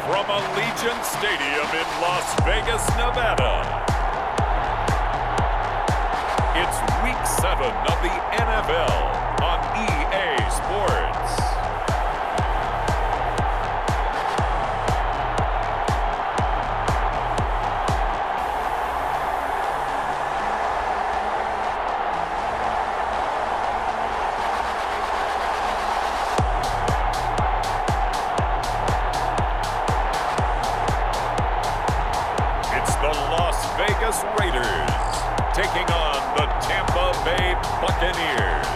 from Allegiant Stadium in Las Vegas, Nevada. It's Week 7 of the NFL on EA Sports. Vegas Raiders taking on the Tampa Bay Buccaneers.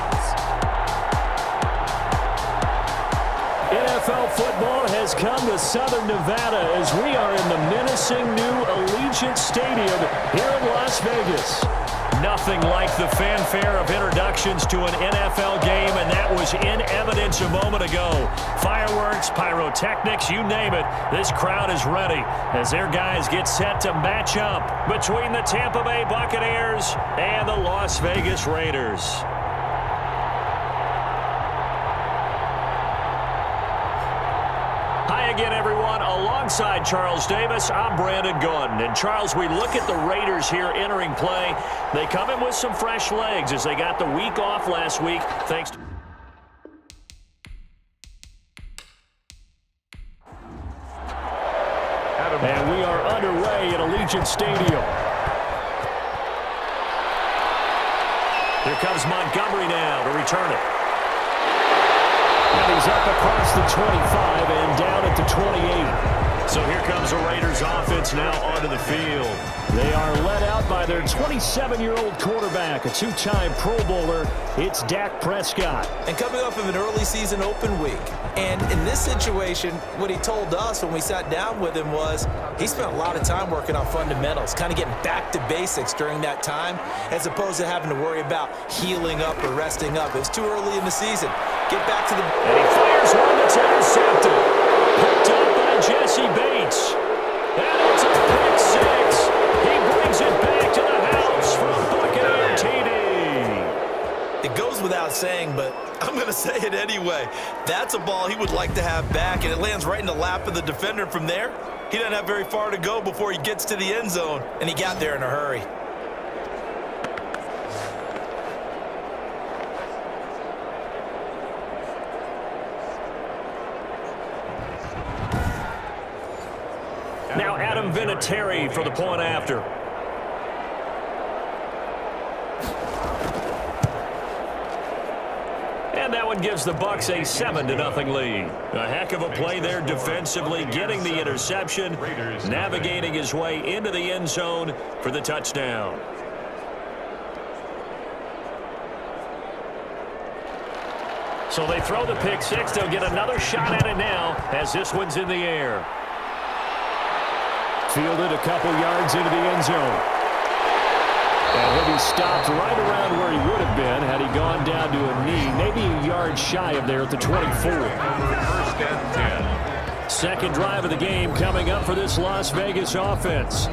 NFL football has come to Southern Nevada as we are in the menacing new Allegiant Stadium here in Las Vegas. Nothing like the fanfare of introductions to an NFL game, and that was in evidence a moment ago. Fireworks, pyrotechnics, you name it. This crowd is ready as their guys get set to match up between the Tampa Bay Buccaneers and the Las Vegas Raiders. Hi again, everyone. Alongside Charles Davis, I'm Brandon Gordon. And Charles, we look at the Raiders here entering play. They come in with some fresh legs as they got the week off last week thanks to... And we are underway at Allegiant Stadium. Here comes Montgomery now to return it. And he's up across the 25 and down at the 28. So here comes the Raiders offense now onto the field. They are led out by their 27-year-old quarterback, a two-time Pro Bowler. It's Dak Prescott. And coming off of an early season open week. And in this situation, what he told us when we sat down with him was he spent a lot of time working on fundamentals, kind of getting back to basics during that time, as opposed to having to worry about healing up or resting up. It was too early in the season. Get back to the... And he fires one that's intercepted. Picked up by Jesse Bates. And it's a pick six. He brings it back to the house from Buccaneer TD. It goes without saying, but I'm going to say it anyway. That's a ball he would like to have back, and it lands right in the lap of the defender. From there, he doesn't have very far to go before he gets to the end zone, and he got there in a hurry. Now Adam Vinatieri for the point after. And that one gives the Bucs a 7-0 lead. A heck of a play there defensively, getting the interception, navigating his way into the end zone for the touchdown. So they throw the pick six. They'll get another shot at it now as this one's in the air. Fielded a couple yards into the end zone. And he'll be stopped right around where he would have been had he gone down to a knee, maybe a yard shy of there at the 24. First and 10. Second drive of the game coming up for this Las Vegas offense.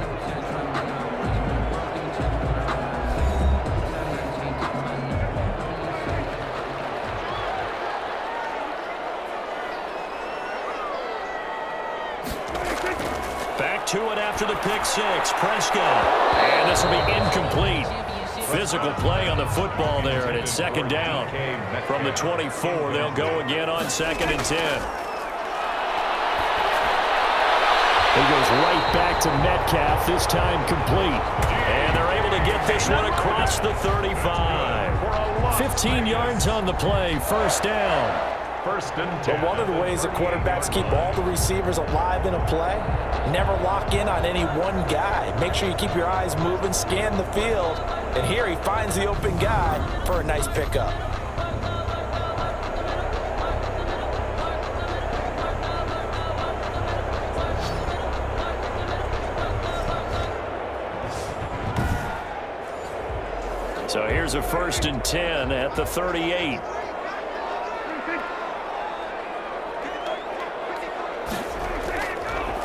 Back to it after the pick six. Prescott. And this will be incomplete. Physical play on the football there, and it's second down. From the 24, they'll go again on 2nd and 10. He goes right back to Metcalf, this time complete. And they're able to get this one across the 35. 15 yards on the play, first down. First and 10. But one of the ways that quarterbacks keep all the receivers alive in a play, never lock in on any one guy. Make sure you keep your eyes moving, scan the field, and here he finds the open guy for a nice pickup. So here's a 1st and 10 at the 38.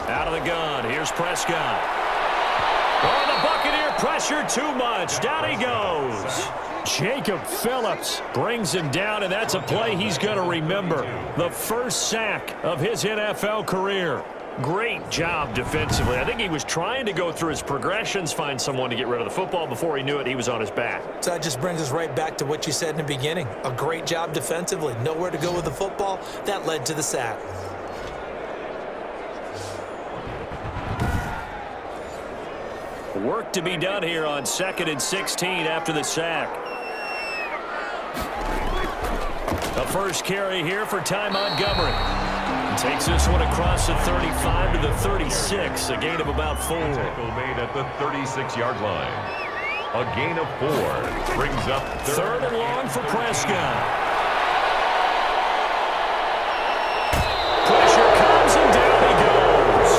Out of the gun. Here's Prescott. Oh, the Buccaneer pressure too much. Down he goes. Jacob Phillips brings him down, and that's a play he's going to remember. The first sack of his NFL career. Great job defensively. I think he was trying to go through his progressions, find someone to get rid of the football. Before he knew it, he was on his back. So that just brings us right back to what you said in the beginning. A great job defensively. Nowhere to go with the football. That led to the sack. Work to be done here on 2nd and 16 after the sack. The first carry here for Ty Montgomery. Takes this one across the 35 to the 36, a gain of about 4. Tackle made at the 36-yard line. A gain of 4 brings up third and long for Prescott. Pressure comes and down he goes.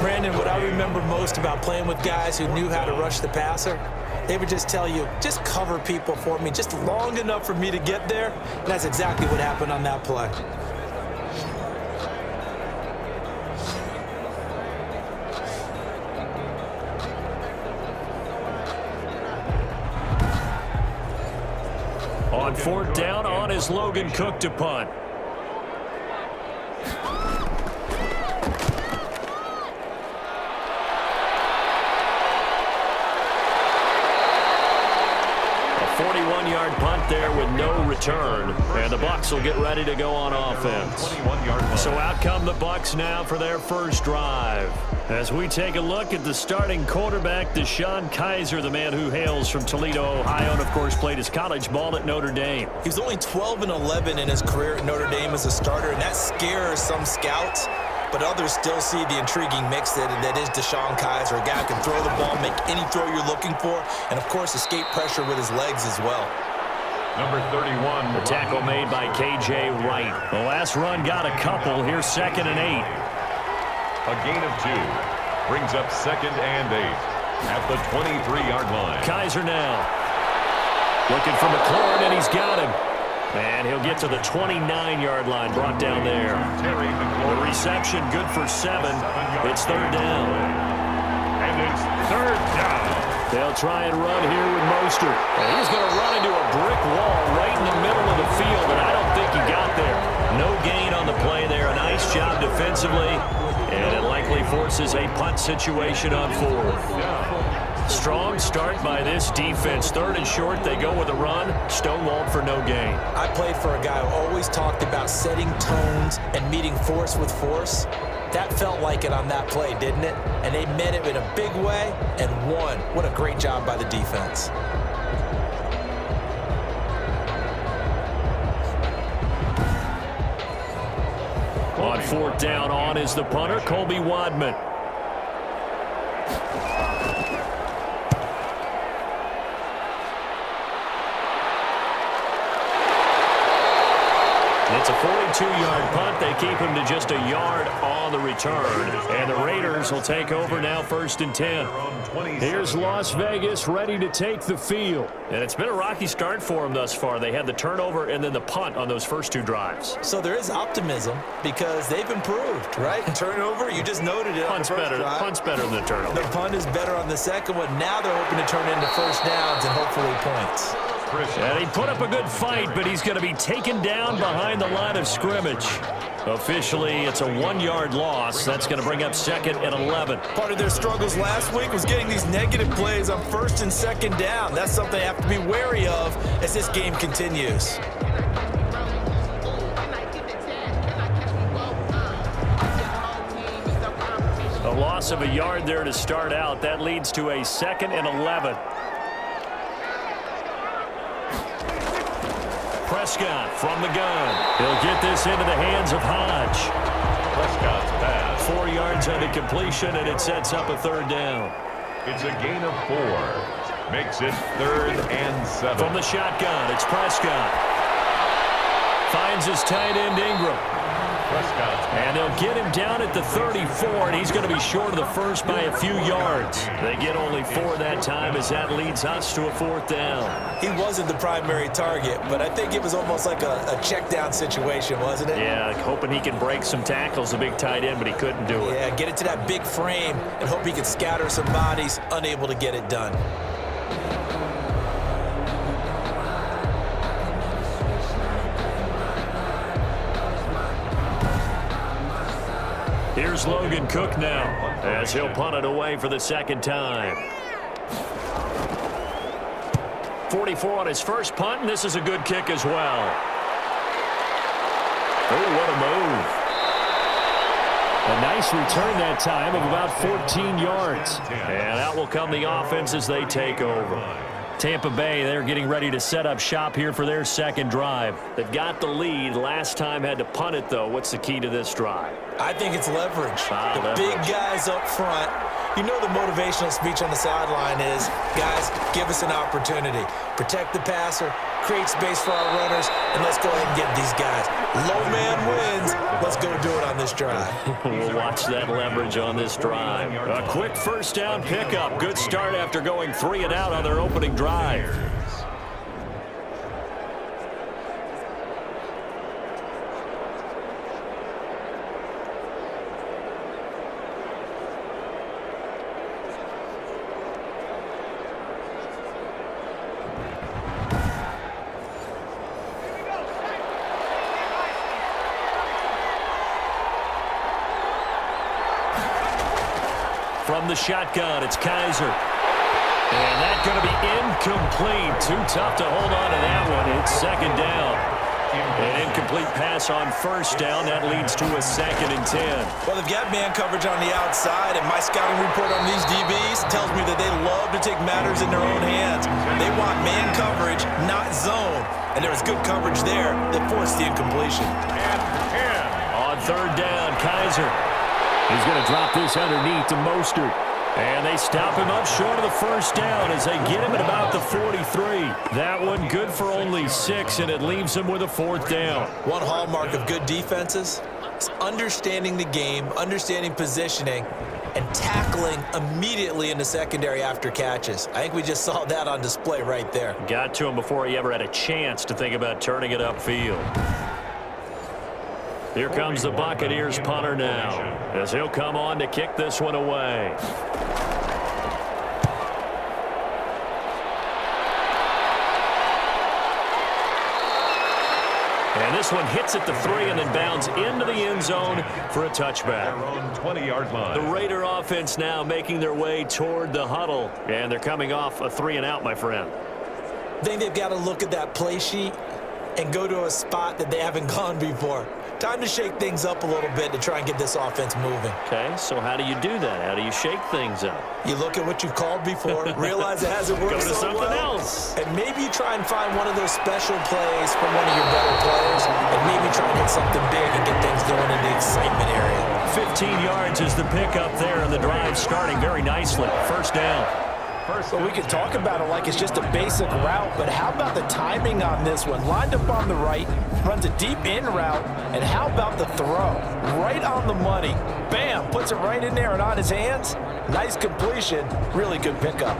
Brandon, what I remember most about playing with guys who knew how to rush the passer, they would just tell you, just cover people for me, just long enough for me to get there. And that's exactly what happened on that play. On 4th down, on is Logan Cook to punt. A 41-yard punt there with no return. And the Bucs will get ready to go on offense. 21-yard punt. So out come the Bucs now for their first drive. As we take a look at the starting quarterback, DeShone Kizer, the man who hails from Toledo, Ohio, and of course played his college ball at Notre Dame. He was only 12-11 in his career at Notre Dame as a starter, and that scares some scouts. But others still see the intriguing mix that is DeShone Kizer, a guy who can throw the ball, make any throw you're looking for, and of course escape pressure with his legs as well. Number 31. The tackle made by K.J. Wright. The last run got a couple. Here's 2nd and 8. A gain of 2 brings up 2nd and 8 at the 23-yard line. Kizer now looking for McLaurin, and he's got him. And he'll get to the 29-yard line, brought down there. The reception good for 7. It's 3rd down. And it's 3rd down. They'll try and run here with Mostert. And he's going to run into a brick wall right in the middle of the field, and I don't think he got there. No gain on the play there. A nice job defensively, and it likely forces a punt situation on 4th. Strong start by this defense. 3rd and short, they go with a run. Stonewalled for no gain. I played for a guy who always talked about setting tones and meeting force with force. That felt like it on that play, didn't it? And they met it in a big way and won. What a great job by the defense. On 4th down, on is the punter, Colby Wadman. It's a 42-yard punt. They keep him to just a yard on the return. And the Raiders will take over now 1st and 10. Here's Las Vegas ready to take the field. And it's been a rocky start for them thus far. They had the turnover and then the punt on those first 2 drives. So there is optimism because they've improved, right? Turnover, you just noted it. Punt's better than the turnover. The punt is better on the second one. Now they're hoping to turn into first downs and hopefully points. And he put up a good fight, but he's going to be taken down behind the line of scrimmage. Officially, it's a 1-yard loss. That's going to bring up 2nd and 11. Part of their struggles last week was getting these negative plays on 1st and 2nd down. That's something they have to be wary of as this game continues. A loss of a yard there to start out. That leads to a 2nd and 11. Prescott from the gun. He'll get this into the hands of Hodge. Prescott's pass. 4 yards on the completion, and it sets up a 3rd down. It's a gain of 4. Makes it 3rd and 7. From the shotgun, it's Prescott. Finds his tight end Ingram. And they'll get him down at the 34, and he's going to be short of the first by a few yards. They get only 4 that time as that leads us to a 4th down. He wasn't the primary target, but I think it was almost like a check down situation, wasn't it? Yeah, hoping he can break some tackles, the big tight end, but he couldn't do it. Yeah, get it to that big frame and hope he can scatter some bodies, unable to get it done. Here's Logan Cook now as he'll punt it away for the second time. 44 on his first punt, and this is a good kick as well. Oh, what a move. A nice return that time of about 14 yards. And out will come the offense as they take over. Tampa Bay, they're getting ready to set up shop here for their second drive. They've got the lead. Last time had to punt it, though. What's the key to this drive? I think it's leverage. Leverage. Big guys up front. You know the motivational speech on the sideline is, guys, give us an opportunity. Protect the passer, create space for our runners, and let's go ahead and get these guys. Low man wins. Let's go do it on this drive. We'll watch that leverage on this drive. A quick first down pickup. Good start after going 3 and out on their opening drive. From the shotgun, it's Kizer. And that's going to be incomplete. Too tough to hold on to that one. It's second down. An incomplete pass on first down. That leads to a 2nd and 10. Well, they've got man coverage on the outside, and my scouting report on these DBs tells me that they love to take matters in their own hands. They want man coverage, not zone. And there was good coverage there that forced the incompletion. On third down, Kizer. He's going to drop this underneath to Mostert. And they stop him up short of the first down as they get him at about the 43. That one good for only 6, and it leaves him with a 4th down. One hallmark of good defenses is understanding the game, understanding positioning, and tackling immediately in the secondary after catches. I think we just saw that on display right there. Got to him before he ever had a chance to think about turning it upfield. Here comes the Buccaneers punter now, as he'll come on to kick this one away. And this one hits at the 3 and then bounds into the end zone for a touchback. 20-yard line. The Raider offense now making their way toward the huddle, and they're coming off a 3 and out, my friend. I think they've got to look at that play sheet and go to a spot that they haven't gone before. Time to shake things up a little bit to try and get this offense moving. Okay, so how do you do that? How do you shake things up? You look at what you've called before, realize it hasn't worked Go to so something well, else. and maybe you try and find one of those special plays from one of your better players, and maybe try and hit something big and get things going in the excitement area. 15 yards is the pickup there, and the drive starting very nicely. First down. Well, we could talk about it like it's just a basic route, but how about the timing on this one? Lined up on the right, runs a deep in route, and how about the throw? Right on the money. Bam, puts it right in there and on his hands. Nice completion, really good pickup.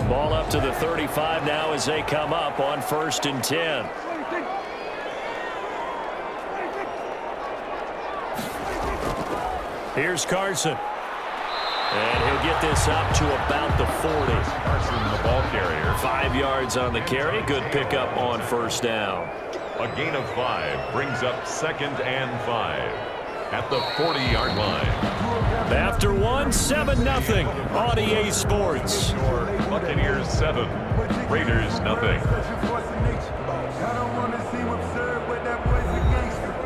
Ball up to the 35 now as they come up on 1st and 10. Here's Carson. And he'll get this up to about the 40. Carson, the ball carrier. 5 yards on the carry. Good pickup on first down. A gain of 5 brings up 2nd and 5 at the 40-yard line. After 7-0 on EA Sports. Buccaneers 7, Raiders 0.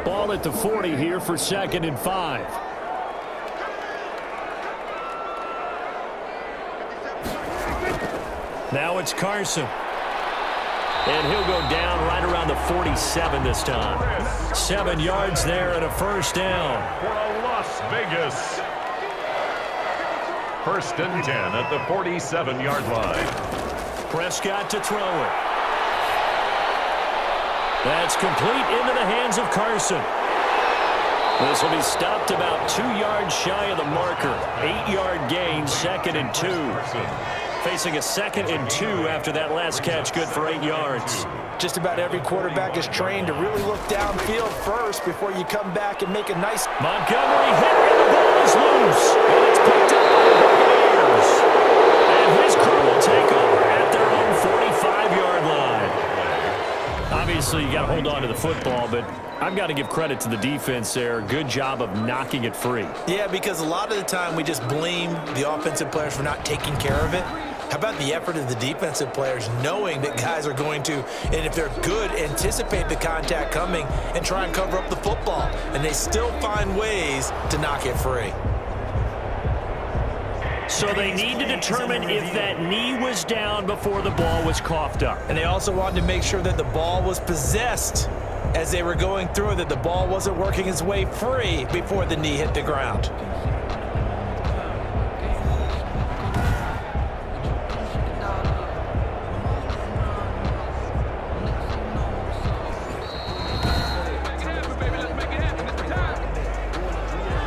Ball at the 40 here for 2nd and 5. Now it's Carson. And he'll go down right around the 47 this time. 7 yards there and a first down. For a Las Vegas. 1st and 10 at the 47-yard line. Prescott to throw it. That's complete into the hands of Carson. This will be stopped about 2 yards shy of the marker. 8-yard gain, 2nd and 2. Facing a 2nd and 2 after that last catch, good for 8 yards. Just about every quarterback is trained to really look downfield first before you come back and make a nice... Montgomery hit, and the ball is loose. And it's picked up by the Buccaneers. And his crew will take over at their own 45-yard line. Obviously, you got to hold on to the football, but I've got to give credit to the defense there. Good job of knocking it free. Yeah, because a lot of the time we just blame the offensive players for not taking care of it. How about the effort of the defensive players knowing that guys are going to, and if they're good, anticipate the contact coming and try and cover up the football. And they still find ways to knock it free. So they need to determine if that knee was down before the ball was coughed up. And they also wanted to make sure that the ball was possessed as they were going through, that the ball wasn't working its way free before the knee hit the ground.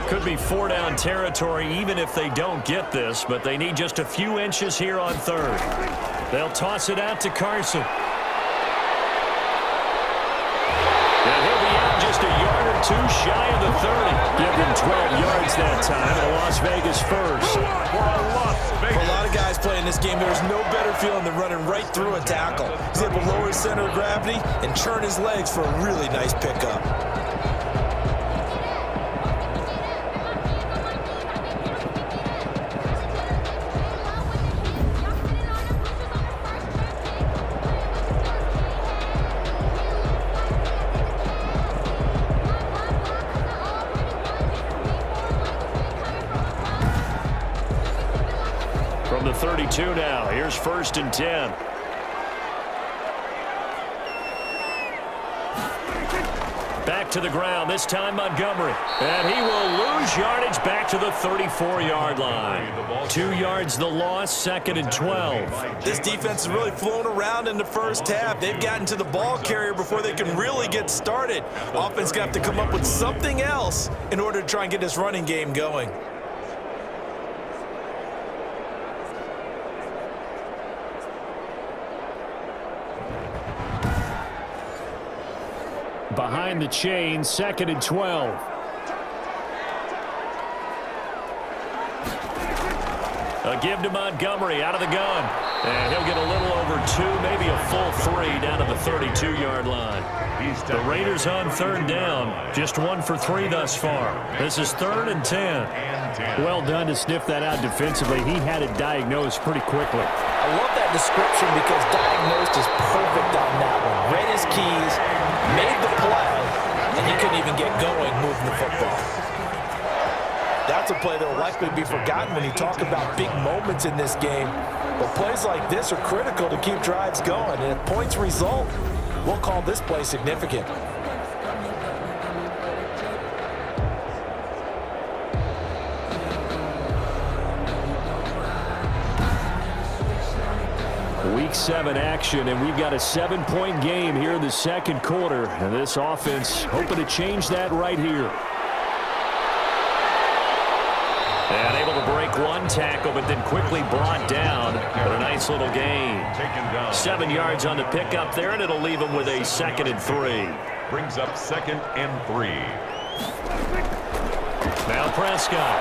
Could be 4-down territory even if they don't get this, but they need just a few inches here on third. They'll toss it out to Carson. And he'll be out just a yard or two shy of the 30. Give them 12 yards that time, and a Las Vegas first. For a lot of guys playing this game, there's no better feeling than running right through a tackle. He's able to lower his center of gravity and churn his legs for a really nice pickup. From the 32 now, here's 1st and 10. Back to the ground, this time Montgomery. And he will lose yardage back to the 34-yard line. 2 yards the loss, 2nd and 12. This defense has really flown around in the first half. They've gotten to the ball carrier before they can really get started. Offense got to come up with something else in order to try and get this running game going. Behind the chain, 2nd and 12. A give to Montgomery out of the gun. And he'll get a little over 2, maybe a full 3 down to the 32-yard line. The Raiders on 3rd down. Just 1 for 3 thus far. This is 3rd and 10. Well done to sniff that out defensively. He had it diagnosed pretty quickly. I love that description because diagnosed is perfect on that one. Read his keys, made the play, and he couldn't even get going moving the football. That's a play that will likely be forgotten when you talk about big moments in this game. But plays like this are critical to keep drives going. And if points result, we'll call this play significant. Week 7 action, and we've got a 7-point game here in the second quarter. And this offense hoping to change that right here. And able to break one tackle, but then quickly brought down. But a nice little gain. 7 yards on the pickup there, and it'll leave him with a 2nd and 3. Brings up 2nd and 3. Now Prescott.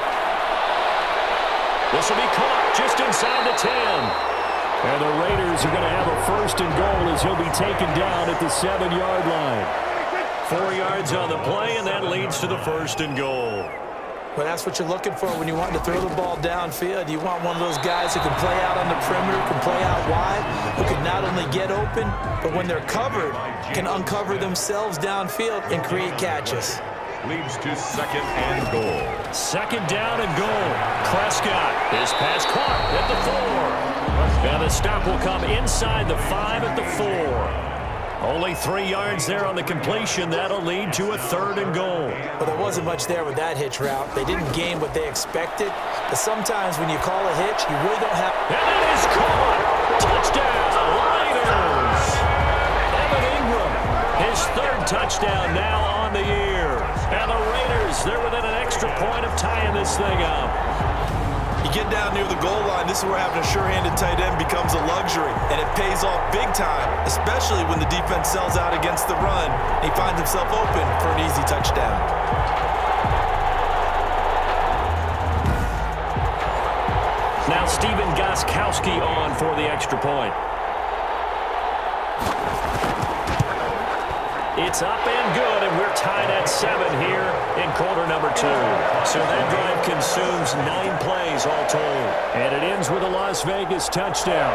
This will be caught just inside the 10. And the Raiders are going to have a 1st and goal as he'll be taken down at the 7-yard line. 4 yards on the play, and that leads to the 1st and goal. Well, that's what you're looking for when you want to throw the ball downfield. You want one of those guys who can play out on the perimeter, can play out wide, who can not only get open, but when they're covered, can uncover themselves downfield and create catches. Leads to 2nd and goal. 2nd down and goal. Prescott. His pass caught at the 4. Now the stop will come inside the 5 at the 4. Only 3 yards there on the completion. That'll lead to a 3rd and goal. But there wasn't much there with that hitch route. They didn't gain what they expected. But sometimes when you call a hitch, you really don't have... And it is caught! Touchdown, Raiders! Evan Ingram, his 3rd touchdown now on the year. And the Raiders, they're within an extra point of tying this thing up. You get down near the goal line, this is where having a sure-handed tight end becomes a luxury, and it pays off big time, especially when the defense sells out against the run, and he finds himself open for an easy touchdown. Now Stephen Gostkowski on for the extra point. It's up and good, and we're tied at 7 here in quarter number 2. So that drive consumes 9 plays all told. And it ends with a Las Vegas touchdown.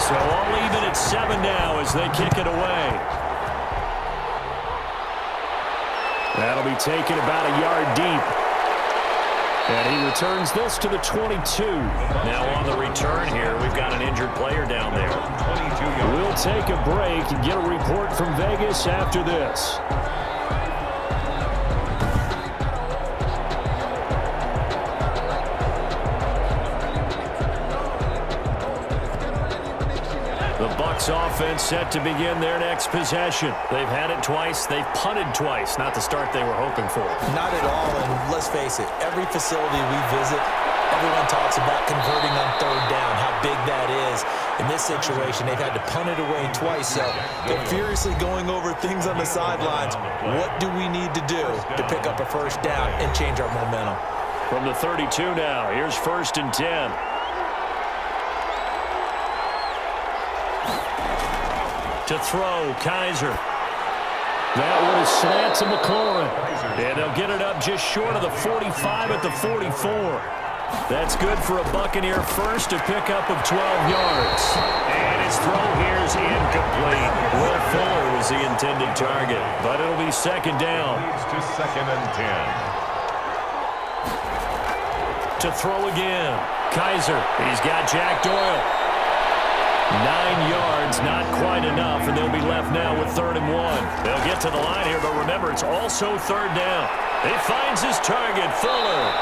So all even at 7 now as they kick it away. That'll be taken about a yard deep. And he returns this to the 22. Now on the return here, we've got an injured player down there. We'll take a break and get a report from Vegas after this. The Bucs offense set to begin their next possession. They've had it twice. They've punted twice. Not the start they were hoping for. Not at all, and let's face it, every facility we visit, everyone talks about converting on third down, how big that is. In this situation, they've had to punt it away twice, so they're furiously going over things on the sidelines. What do we need to do to pick up a first down and change our momentum? From the 32 now, here's 1st and 10. To throw, Kizer. That one is slant to McLaurin. And they'll get it up just short of the 45 at the 44. That's good for a Buccaneer first, a pickup of 12 yards. And his throw here's incomplete. Will Fuller was the intended target, but it'll be 2nd down. Leads to 2nd and 10. To throw again. Kizer. He's got Jack Doyle. 9 yards, not quite enough, and they'll be left now with 3rd and 1. They'll get to the line here, but remember, it's also 3rd down. He finds his target, Fuller.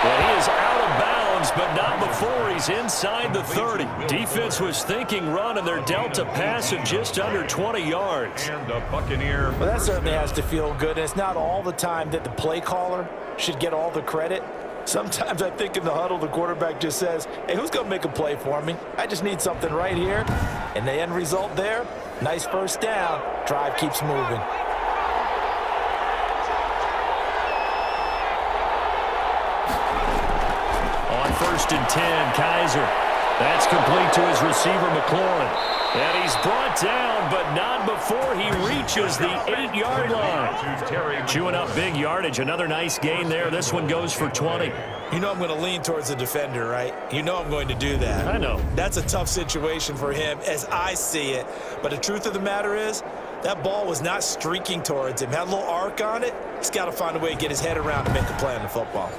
Well, he is out of bounds, but not before he's inside the 30. Defense was thinking run, and they're dealt a pass of just under 20 yards. And a Buccaneer. Well, that certainly has to feel good, and it's not all the time that the play caller should get all the credit. Sometimes I think in the huddle, the quarterback just says, hey, who's going to make a play for me? I just need something right here. And the end result there, nice first down. Drive keeps moving. On 1st and 10, Kizer. That's complete to his receiver, McLaurin. And he's brought down, but not before he reaches the 8-yard line. Chewing up big yardage. Another nice gain there. This one goes for 20. You know I'm going to lean towards the defender, right? You know I'm going to do that. I know. That's a tough situation for him as I see it. But the truth of the matter is, that ball was not streaking towards him. Had a little arc on it. He's got to find a way to get his head around and make a play on the football.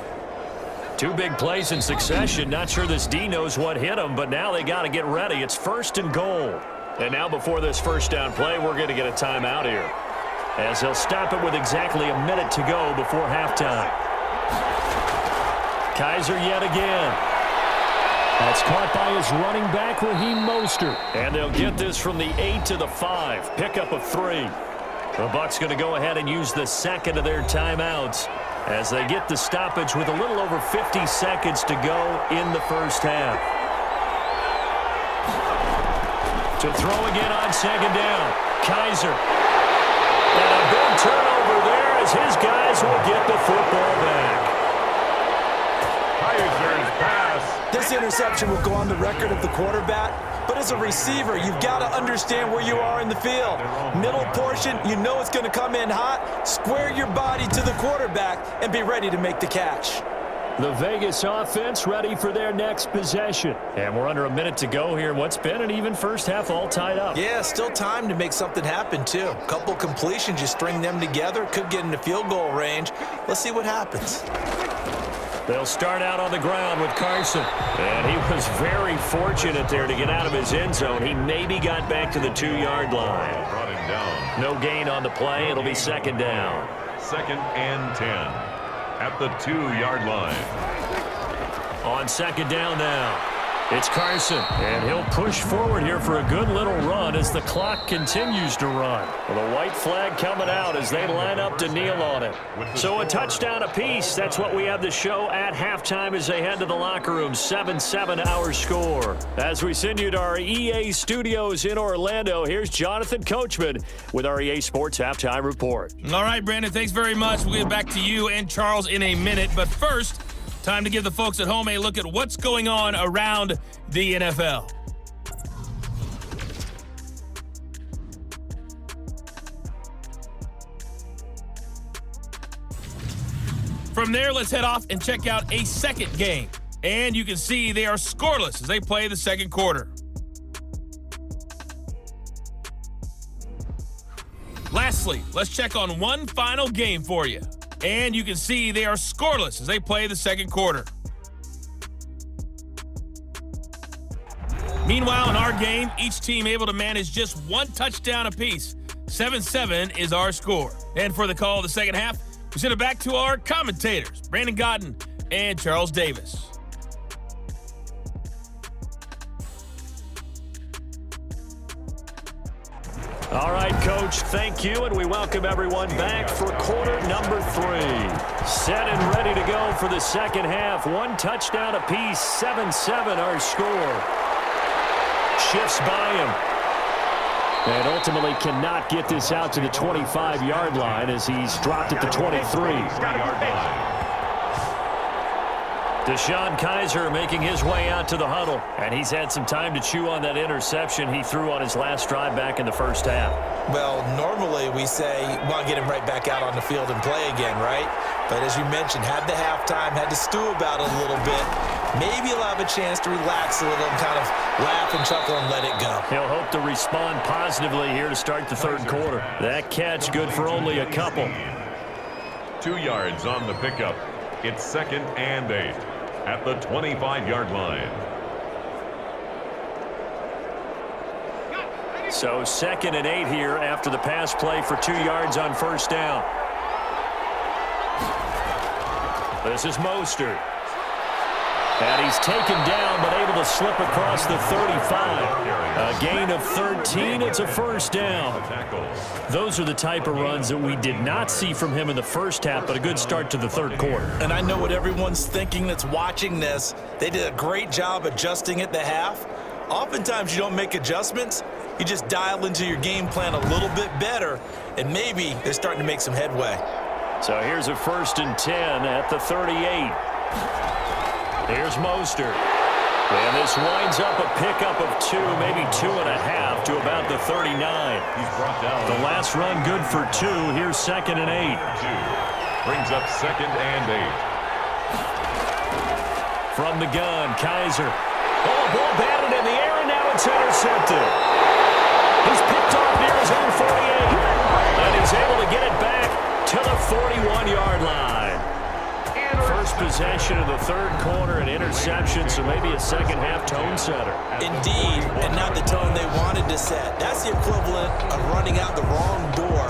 2 big plays in succession. Not sure this D knows what hit him, but now they got to get ready. It's 1st and goal. And now before this first down play, we're going to get a timeout here, as they'll stop it with exactly a minute to go before halftime. Kizer yet again. That's caught by his running back, Raheem Mostert. And they'll get this from the 8 to the 5. Pickup of 3. The Bucs going to go ahead and use the 2nd of their timeouts as they get the stoppage with a little over 50 seconds to go in the first half. To throw again on 2nd down. Kizer. And a big turnover there as his guys will get the football back. Kizer's pass. This interception will go on the record of the quarterback, but as a receiver, you've got to understand where you are in the field. Middle portion, you know it's going to come in hot. Square your body to the quarterback and be ready to make the catch. The Vegas offense ready for their next possession. And we're under a minute to go here. What's been an even first half all tied up. Yeah, still time to make something happen, too. A couple completions, you string them together, could get into field goal range. Let's see what happens. They'll start out on the ground with Carson. And he was very fortunate there to get out of his end zone. He maybe got back to the 2-yard line. Brought him down. No gain on the play. It'll be 2nd down. 2nd and 10 at the 2-yard line. On 2nd down now, it's Carson. And he'll push forward here for a good little run as the clock continues to run. Well, the white flag coming out as they line up to kneel on it. So a touchdown apiece. That's what we have the show at halftime as they head to the locker room. 7-7 our score. As we send you to our EA studios in Orlando, here's Jonathan Coachman with our EA Sports Halftime Report. All right, Brandon, thanks very much. We'll get back to you and Charles in a minute. But first, Time to give the folks at home a look at what's going on around the NFL. From there, let's head off and check out a second game. And you can see they are scoreless as they play the second quarter. Lastly, let's check on one final game for you. And you can see they are scoreless as they play the second quarter. Meanwhile, in our game, each team able to manage just one touchdown apiece. 7-7 is our score. And for the call of the second half, we send it back to our commentators, Brandon Godden and Charles Davis. All right, Coach, thank you, and we welcome everyone back for quarter number 3. Set and ready to go for the second half. One touchdown apiece, 7-7 our score. Shifts by him. And ultimately cannot get this out to the 25-yard line as he's dropped at the 23. DeShone Kizer making his way out to the huddle. And he's had some time to chew on that interception he threw on his last drive back in the first half. Well, normally we say, well, get him right back out on the field and play again, right? But as you mentioned, had the halftime, had to stew about it a little bit. Maybe he'll have a chance to relax a little and kind of laugh and chuckle and let it go. He'll hope to respond positively here to start the third quarter. That catch good for only a couple. 2 yards on the pickup. It's 2nd and 8 at the 25-yard line. So 2nd and 8 here after the pass play for 2 yards on first down. This is Mostert. And he's taken down but able to slip across the 35. A gain of 13. It's a first down. Those are the type of runs that we did not see from him in the first half, but a good start to the third quarter. And I know what everyone's thinking that's watching this. They did a great job adjusting at the half. Oftentimes you don't make adjustments. You just dial into your game plan a little bit better, and maybe they're starting to make some headway. So here's a 1st and 10 at the 38. Here's Mostert. And this winds up a pickup of 2, maybe 2.5 to about the 39. He's brought down. The last run good for 2. Here's 2nd and 8. 2 brings up 2nd and 8. From the gun, Kizer. Oh, ball batted in the air, and now it's intercepted. He's picked off near his own 48. And he's able to get it back to the 41-yard line. First possession of the third quarter, an interception, so maybe a second-half tone setter. Indeed, and not the tone they wanted to set. That's the equivalent of running out the wrong door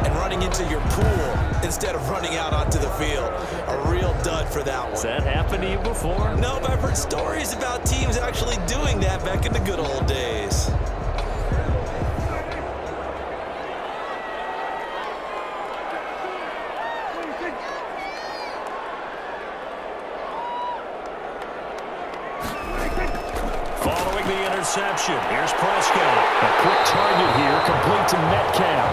and running into your pool instead of running out onto the field. A real dud for that one. Has that happened to you before? No, but I've heard stories about teams actually doing that back in the good old days. Following the interception, here's Prescott. A quick target here, complete to Metcalf.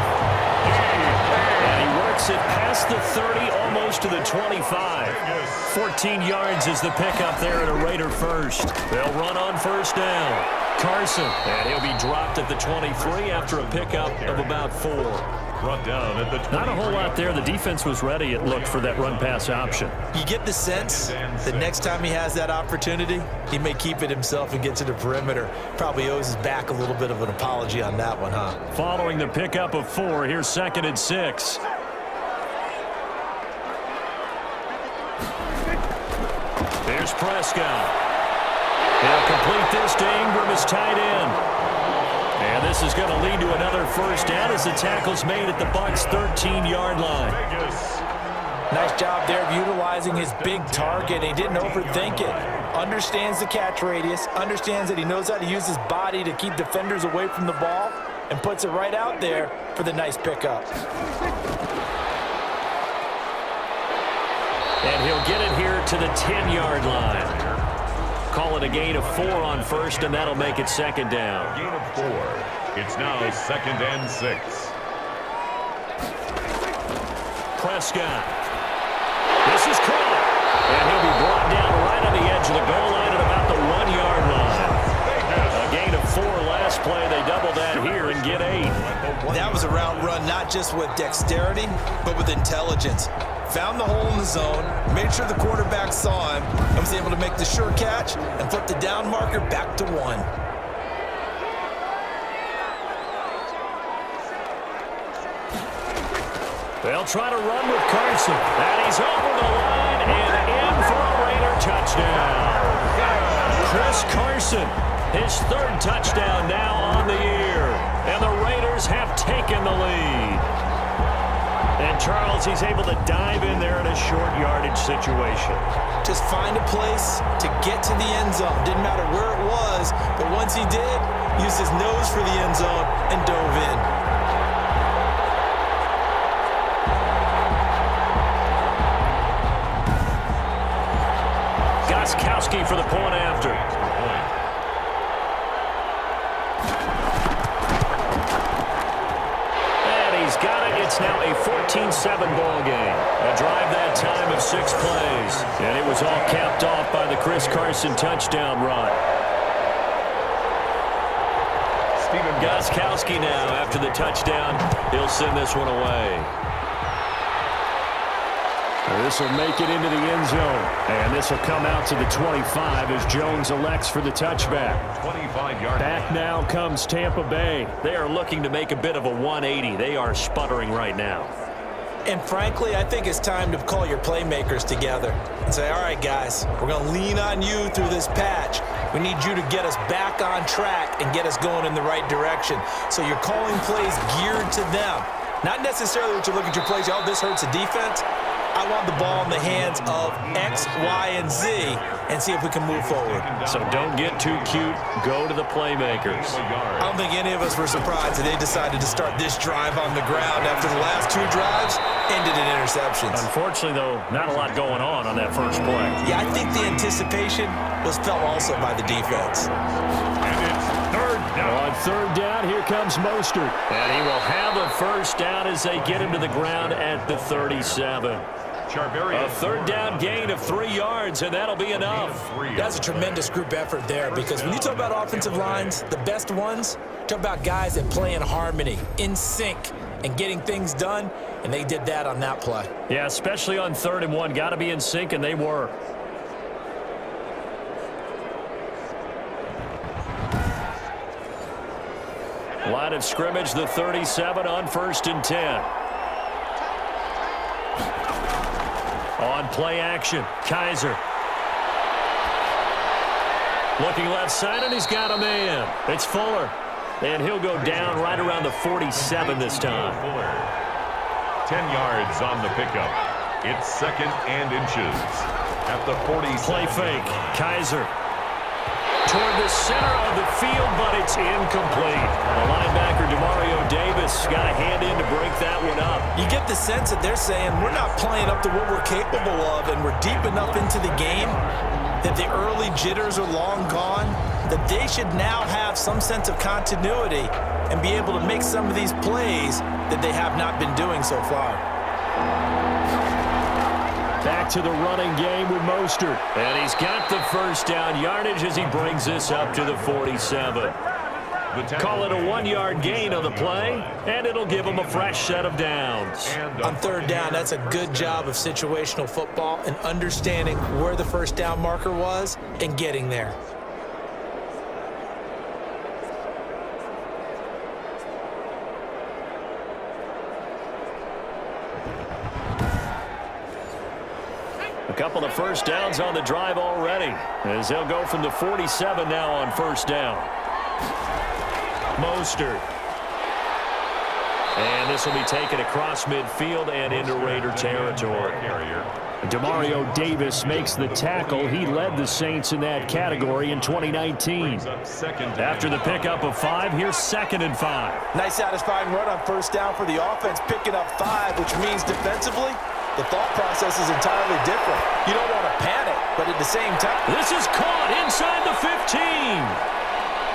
And he works it past the 30, almost to the 25. 14 yards is the pickup there at a Raider first. They'll run on first down. Carson, and he'll be dropped at the 23 after a pickup of about 4. Brought down at the 23. Not a whole lot there. The defense was ready, it looked, for that run-pass option. You get the sense that next time he has that opportunity, he may keep it himself and get to the perimeter. Probably owes his back a little bit of an apology on that one, huh? Following the pickup of 4, here's 2nd and 6. There's Prescott. He'll complete this to Ingram as tight end. And this is going to lead to another first down as the tackle's made at the Bucs' 13-yard line. Nice job there of utilizing his big target. He didn't overthink it. Understands the catch radius, understands that he knows how to use his body to keep defenders away from the ball, and puts it right out there for the nice pickup. And he'll get it here to the 10-yard line. Call it a gain of 4 on first, and that'll make it second down. Gain of 4. It's now 2nd and 6. Prescott. This is caught. And he'll be brought the edge of the goal line at about the 1-yard line. A gain of 4 last play. They double that here and get 8. That was a route run not just with dexterity, but with intelligence. Found the hole in the zone, made sure the quarterback saw him, and was able to make the sure catch and flip the down marker back to 1. They'll try to run with Carson. And he's over the line and in for a Raider touchdown. Chris Carson, his 3rd touchdown now on the year. And the Raiders have taken the lead. And Charles, he's able to dive in there in a short yardage situation. Just find a place to get to the end zone. Didn't matter where it was, but once he did, used his nose for the end zone and dove in. Goskowski for the point after. He's got it. It's now a 14-7 ball game. A drive that time of 6 plays. And it was all capped off by the Chris Carson touchdown run. Goskowski now after the touchdown. He'll send this one away. This will make it into the end zone. And this will come out to the 25 as Jones elects for the touchback. 25-yard. Back now comes Tampa Bay. They are looking to make a bit of a 180. They are sputtering right now. And frankly, I think it's time to call your playmakers together and say, all right, guys, we're going to lean on you through this patch. We need you to get us back on track and get us going in the right direction. So you're calling plays geared to them. Not necessarily that you look at your plays, oh, this hurts the defense. I want the ball in the hands of X, Y, and Z and see if we can move forward. So don't get too cute. Go to the playmakers. I don't think any of us were surprised that they decided to start this drive on the ground after the last 2 drives ended in interceptions. Unfortunately, though, not a lot going on that first play. Yeah, I think the anticipation was felt also by the defense. And it's 3rd down. On 3rd down, here comes Mostert. And he will have a first down as they get him to the ground at the 37. A 3rd down gain of 3 yards, and that'll be enough. That's a tremendous group effort there, because when you talk about offensive lines, the best ones, talk about guys that play in harmony, in sync, and getting things done, and they did that on that play. Yeah, especially on 3rd and 1. Got to be in sync, and they were. Line of scrimmage, the 37 on 1st and 10. On play action, Kizer. Looking left side, and he's got a man. It's Fuller. And he'll go down right around the 47 this time. 10 yards on the pickup. It's 2nd and inches at the 47. Play fake, Kizer. Toward the center of the field, but it's incomplete. The linebacker, DeMario Davis, got a hand in to break that one up. You get the sense that they're saying we're not playing up to what we're capable of, and we're deep enough into the game that the early jitters are long gone, that they should now have some sense of continuity and be able to make some of these plays that they have not been doing so far. Back to the running game with Mostert. And he's got the first down yardage as he brings this up to the 47. Call it a 1-yard gain on the play, and it'll give him a fresh set of downs. On 3rd down, that's a good job of situational football and understanding where the first down marker was and getting there. A couple of first downs on the drive already, as they'll go from the 47 now on 1st down. Mostert. And this will be taken across midfield and into Raider territory. DeMario Davis makes the tackle. He led the Saints in that category in 2019. After the pickup of 5, here's 2nd and 5. Nice satisfying run on 1st down for the offense, picking up 5, which means defensively, the thought process is entirely different. You don't want to panic, but at the same time, this is caught inside the 15.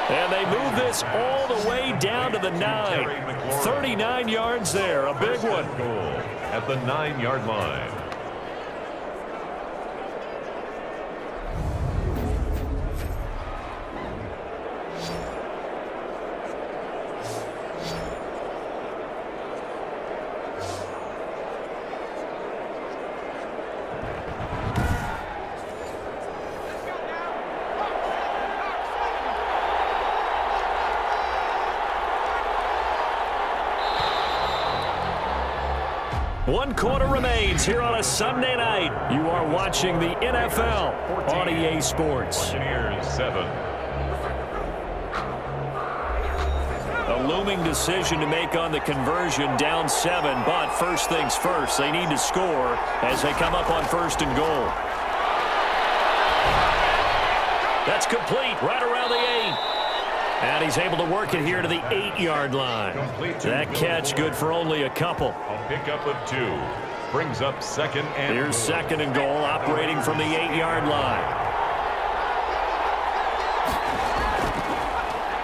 And they move this all the way down to the 9. 39 yards there, a big one. At the 9-yard line. 1 quarter remains here on a Sunday night. You are watching the NFL on EA Sports. Buccaneers 7. A looming decision to make on the conversion, down 7, but first things first, they need to score as they come up on 1st and goal. That's complete, right around the 8. And he's able to work it here to the 8-yard line. That catch good for only a couple. A pickup of 2. Brings up 2nd and Here's 2nd and goal, operating from the 8-yard line.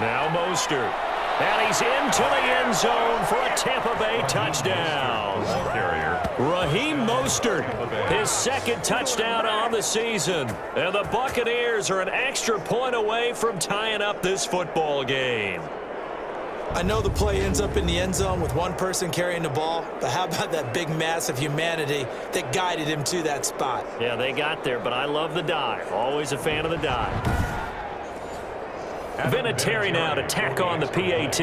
Now Mostert. And he's into the end zone for a Tampa Bay touchdown. carrier. Raheem Mostert, his 2nd touchdown on the season. And the Buccaneers are an extra point away from tying up this football game. I know the play ends up in the end zone with one person carrying the ball, but how about that big mass of humanity that guided him to that spot? Yeah, they got there, but I love the dive. Always a fan of the dive. Vinatieri now to tack on the PAT.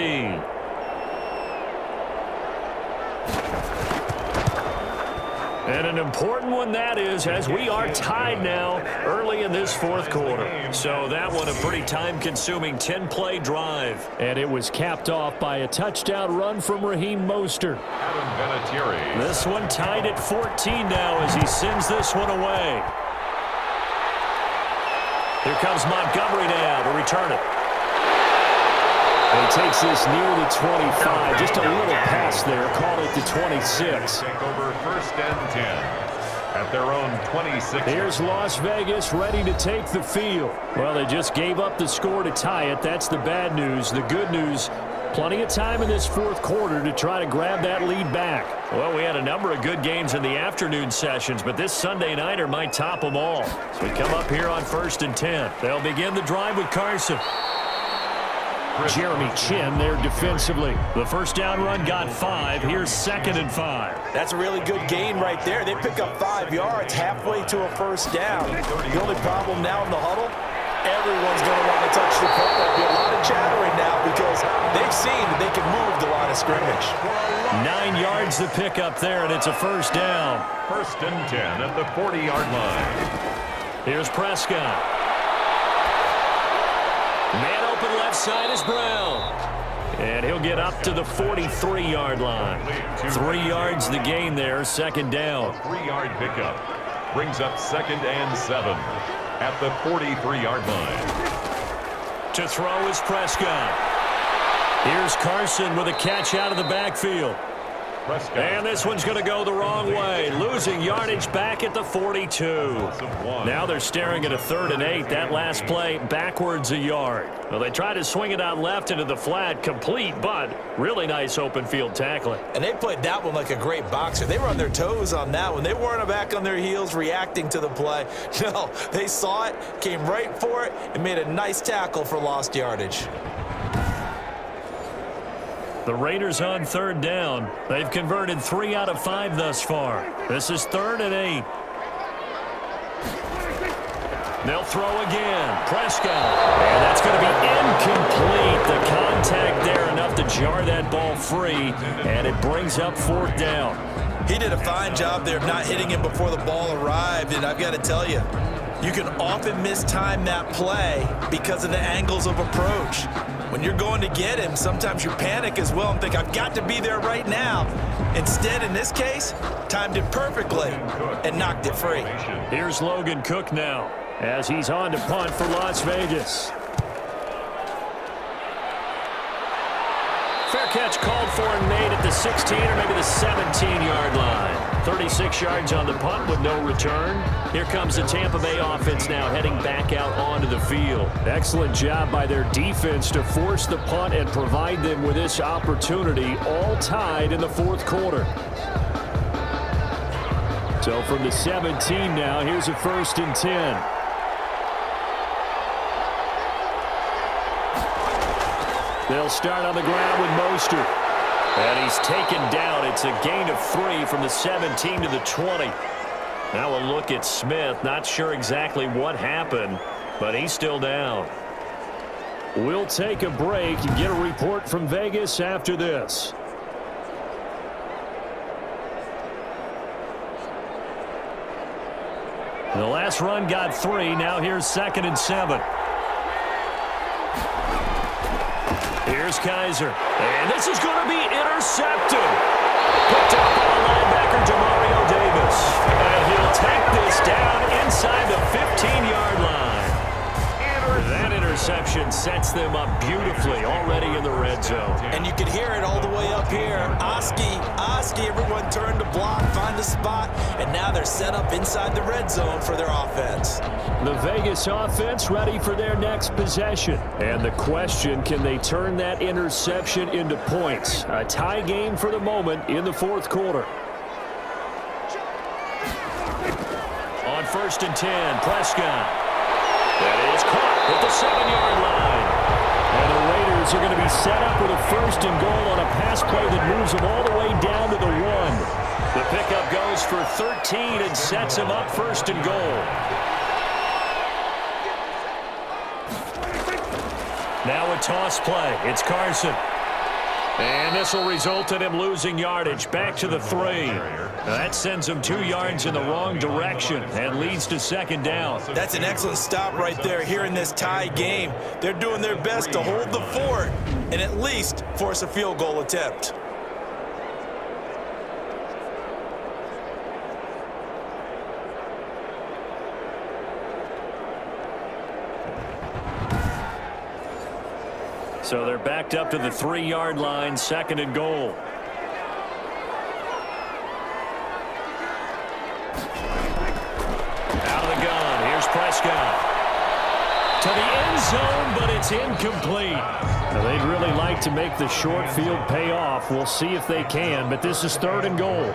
And an important one that is, as we are tied now early in this 4th quarter. So that one a pretty time-consuming 10-play drive. And it was capped off by a touchdown run from Raheem Mostert. Vinatieri. This one tied at 14 now as he sends this one away. Here comes Montgomery now to return it. And he takes this near the 25. Just a little pass there. Call it the 26. Take over 1st and 10 at their own 26. Here's Las Vegas ready to take the field. Well, they just gave up the score to tie it. That's the bad news. The good news, plenty of time in this 4th quarter to try to grab that lead back. Well, we had a number of good games in the afternoon sessions, but this Sunday nighter might top them all. So we come up here on 1st and 10. They'll begin the drive with Carson. Jeremy Chin there defensively. The first down run got 5. Here's 2nd and 5. That's a really good gain right there. They pick up 5 yards halfway to a first down. The only problem now in the huddle, everyone's going to want to touch the football. There'll be a lot of chattering now because they've seen that they can move the line of scrimmage. 9 yards to pick up there, and it's a first down. 1st and 10 at the 40-yard line. Here's Prescott. Man open left side is Brown. And he'll get up to the 43-yard line. 3 yards the gain there, 2nd down. 3-yard pickup. Brings up 2nd and 7 at the 43-yard line. To throw is Prescott. Here's Carson with a catch out of the backfield. And this one's going to go the wrong way. Losing yardage back at the 42. Now they're staring at a 3rd and 8. That last play backwards a yard. Well, they tried to swing it out left into the flat, complete, but really nice open field tackling. And they played that one like a great boxer. They were on their toes on that one. They weren't back on their heels reacting to the play. No, they saw it, came right for it, and made a nice tackle for lost yardage. The Raiders on 3rd down. They've converted 3 out of 5 thus far. This is 3rd and 8. They'll throw again. Prescott. And that's going to be incomplete. The contact there enough to jar that ball free. And it brings up 4th down. He did a fine job there of not hitting him before the ball arrived. And I've got to tell you, you can often mistime that play because of the angles of approach. When you're going to get him, sometimes you panic as well and think, I've got to be there right now. Instead, in this case, timed it perfectly and knocked it free. Here's Logan Cook now as he's on to punt for Las Vegas. Fair catch called for and made at the 16 or maybe the 17-yard line. 36 yards on the punt with no return. Here comes the Tampa Bay offense now heading back out onto the field. Excellent job by their defense to force the punt and provide them with this opportunity, all tied in the 4th quarter. So from the 17 now, here's a 1st and 10. They'll start on the ground with Mostert. And he's taken down. It's a gain of 3 from the 17 to the 20. Now a look at Smith. Not sure exactly what happened, but he's still down. We'll take a break and get a report from Vegas after this. The last run got 3. Now here's 2nd and 7. Here's Kizer. And this is going to be intercepted. Picked up by linebacker Demario Davis. And he'll take this down inside the 15-yard line. That interception sets them up beautifully already in the red zone. And you can hear it all the way up here. Oski, everyone turned to block, find a spot, and now they're set up inside the red zone for their offense. The Vegas offense ready for their next possession. And the question, can they turn that interception into points? A tie game for the moment in the 4th quarter. On 1st and 10, Prescott. That is caught at the 7-yard line. And the Raiders are going to be set up with a 1st and goal on a pass play that moves them all the way down to the 1. The pickup goes for 13 and sets them up 1st and goal. Now a toss play. It's Carson. And this will result in him losing yardage back to the 3. That sends him 2 yards in the wrong direction and leads to 2nd down. That's an excellent stop right there here in this tie game. They're doing their best to hold the fort and at least force a field goal attempt. So they're backed up to the 3-yard line, 2nd and goal. Out of the gun, here's Prescott. To the end zone, but it's incomplete. Now, they'd really like to make the short field pay off. We'll see if they can, but this is 3rd and goal.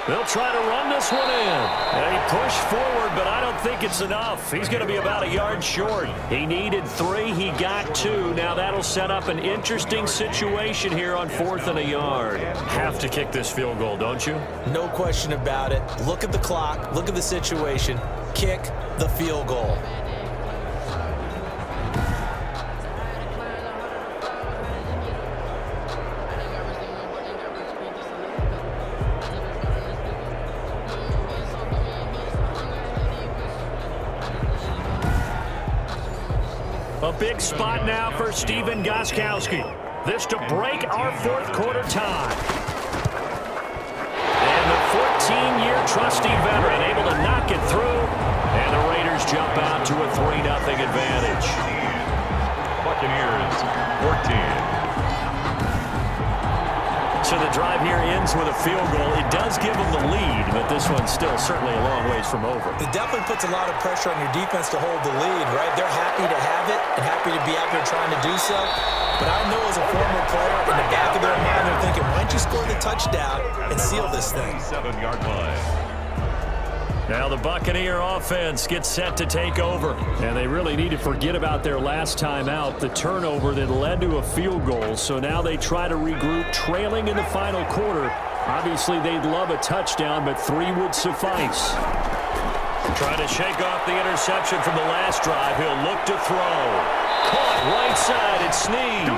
They'll try to run this one in. They push forward, but I don't think it's enough. He's going to be about a yard short. He needed 3. He got 2. Now that'll set up an interesting situation here on 4th and a yard. Have to kick this field goal, don't you? No question about it. Look at the clock. Look at the situation. Kick the field goal. A big spot now for Stephen Gostkowski. This to break our 4th quarter tie. And the 14-year trusty veteran able to knock it through. And the Raiders jump out to a 3-0 advantage. Buccaneers 14. So the drive here ends with a field goal. It does give them the lead, but this one's still certainly a long ways from over. It definitely puts a lot of pressure on your defense to hold the lead, right? They're happy to have it and happy to be out there trying to do so. But I know as a former player, in the back of their mind, they're thinking, why don't you score the touchdown and seal this thing? 7-yard line. Now the Buccaneer offense gets set to take over. And they really need to forget about their last time out, the turnover that led to a field goal. So now they try to regroup, trailing in the final quarter. Obviously, they'd love a touchdown, but 3 would suffice. Trying to shake off the interception from the last drive. He'll look to throw. Caught right side, it's Snead.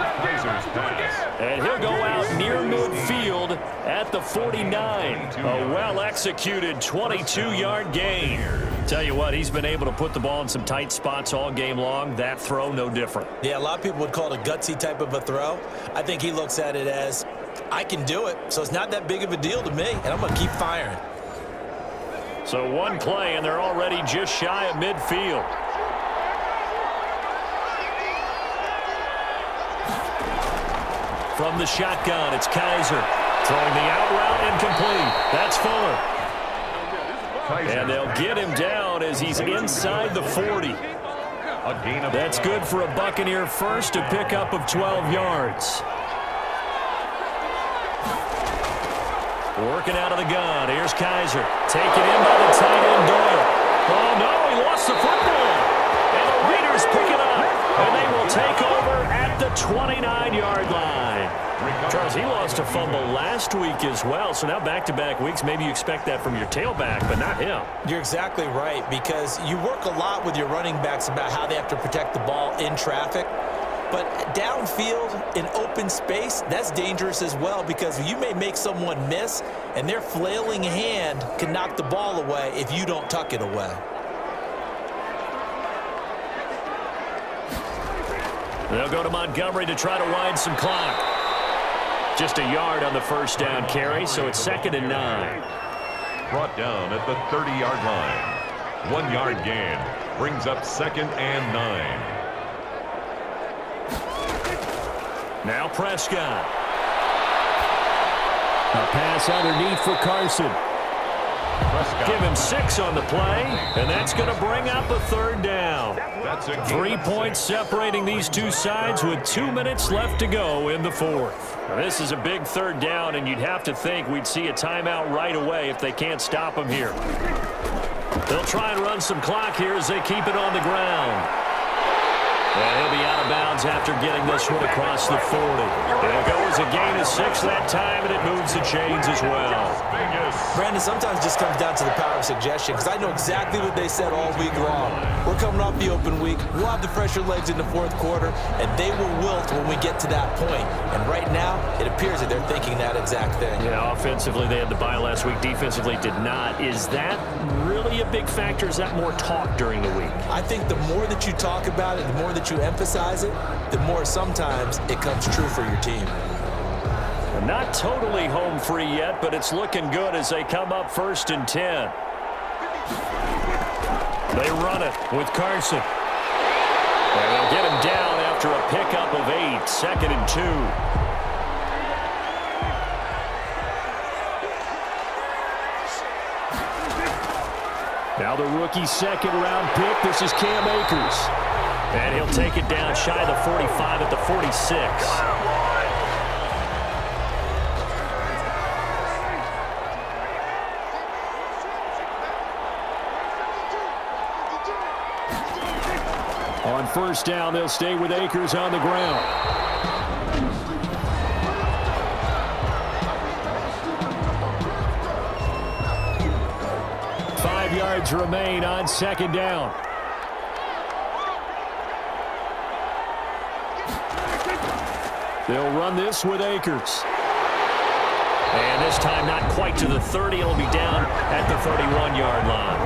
And he'll go out near midfield at the 49. A well-executed 22-yard gain. Tell you what, he's been able to put the ball in some tight spots all game long. That throw, no different. Yeah, a lot of people would call it a gutsy type of a throw. I think he looks at it as, I can do it, so it's not that big of a deal to me, and I'm going to keep firing. So one play, and they're already just shy of midfield. From the shotgun, it's Kizer. Throwing the out route incomplete. That's Fuller. And they'll get him down as he's inside the 40. That's good for a Buccaneer first, to pick up of 12 yards. Working out of the gun. Here's Kizer. Taken in by the tight end, Doyle. Oh, no, he lost the football. And the Raiders pick it up. And they will take over at the 29-yard line. Charles, he lost a fumble last week as well. So now back-to-back weeks, maybe you expect that from your tailback, but not him. You're exactly right, because you work a lot with your running backs about how they have to protect the ball in traffic. But downfield in open space, that's dangerous as well because you may make someone miss, and their flailing hand can knock the ball away if you don't tuck it away. They'll go to Montgomery to try to wind some clock. Just a yard on the first down carry, so it's 2nd and 9. Brought down at the 30-yard line. 1 yard gain brings up 2nd and 9. Now Prescott. A pass underneath for Carson. Prescott. Give him 6 on the play, and that's going to bring up a 3rd down. That's a 3 points separating these two sides with 2 minutes left to go in the 4th. Now, this is a big 3rd down, and you'd have to think we'd see a timeout right away if they can't stop him here. They'll try and run some clock here as they keep it on the ground. And he'll be out of bounds after getting this one across the 40. It'll go as a gain of 6 that time, and it moves the chains as well. Brandon, sometimes it just comes down to the power of suggestion because I know exactly what they said all week long. We're coming off the open week. We'll have the fresher legs in the 4th quarter, and they will wilt when we get to that point. And right now, it appears that they're thinking that exact thing. Yeah, offensively, they had the bye last week. Defensively, did not. Is that really a big factor? Is that more talk during the week? I think the more that you talk about it, the more that you emphasize it, the more sometimes it comes true for your team. Not totally home free yet, but it's looking good as they come up 1st and 10. They run it with Carson. And they'll get him down after a pickup of 8, 2nd and 2. Now the rookie 2nd-round pick. This is Cam Akers. And he'll take it down shy of the 45 at the 46. On 1st down, they'll stay with Akers on the ground. Five yards remain on 2nd down. They'll run this with Akers. And this time not quite to the 30. It'll be down at the 31-yard line.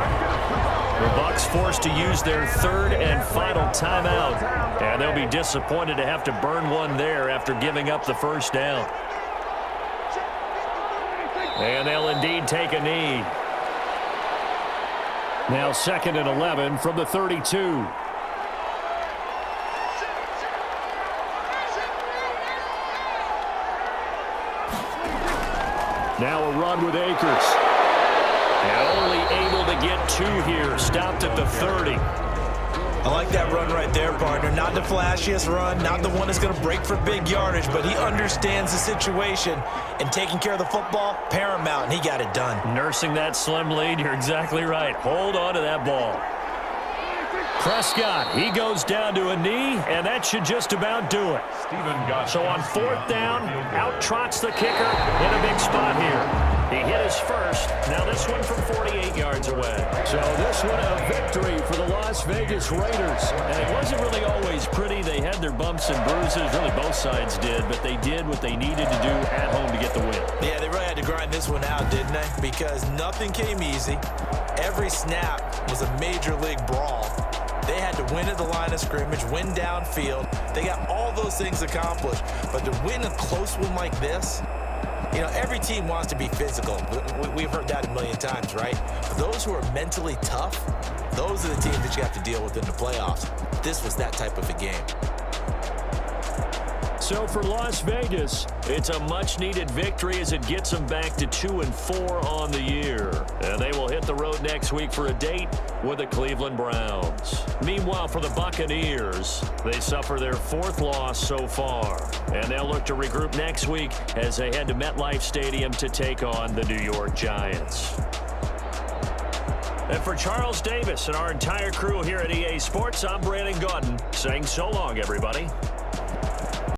The Bucs forced to use their 3rd and final timeout. And they'll be disappointed to have to burn one there after giving up the 1st down. And they'll indeed take a knee. Now 2nd and 11 from the 32. Now a run with Akers. And only able to get 2 here. Stopped at the 30. I like that run right there, partner. Not the flashiest run, not the one that's going to break for big yardage, but he understands the situation, and taking care of the football, paramount, and he got it done. Nursing that slim lead, you're exactly right. Hold on to that ball. Prescott, he goes down to a knee, and that should just about do it. So on 4th down, out trots the kicker in a big spot here. He hit his first. Now this one from 48 yards away. So this one a victory for the Las Vegas Raiders. And it wasn't really always pretty. They had their bumps and bruises. Really both sides did. But they did what they needed to do at home to get the win. Yeah, they really had to grind this one out, didn't they? Because nothing came easy. Every snap was a major league brawl. They had to win at the line of scrimmage, win downfield. They got all those things accomplished. But to win a close one like this, you know, every team wants to be physical. We've heard that a million times, right? But those who are mentally tough, those are the teams that you have to deal with in the playoffs. This was that type of a game. So for Las Vegas, it's a much-needed victory as it gets them back to 2-4 on the year. And they will hit the road next week for a date with the Cleveland Browns. Meanwhile, for the Buccaneers, they suffer their 4th loss so far. And they'll look to regroup next week as they head to MetLife Stadium to take on the New York Giants. And for Charles Davis and our entire crew here at EA Sports, I'm Brandon Gaudin saying so long, everybody.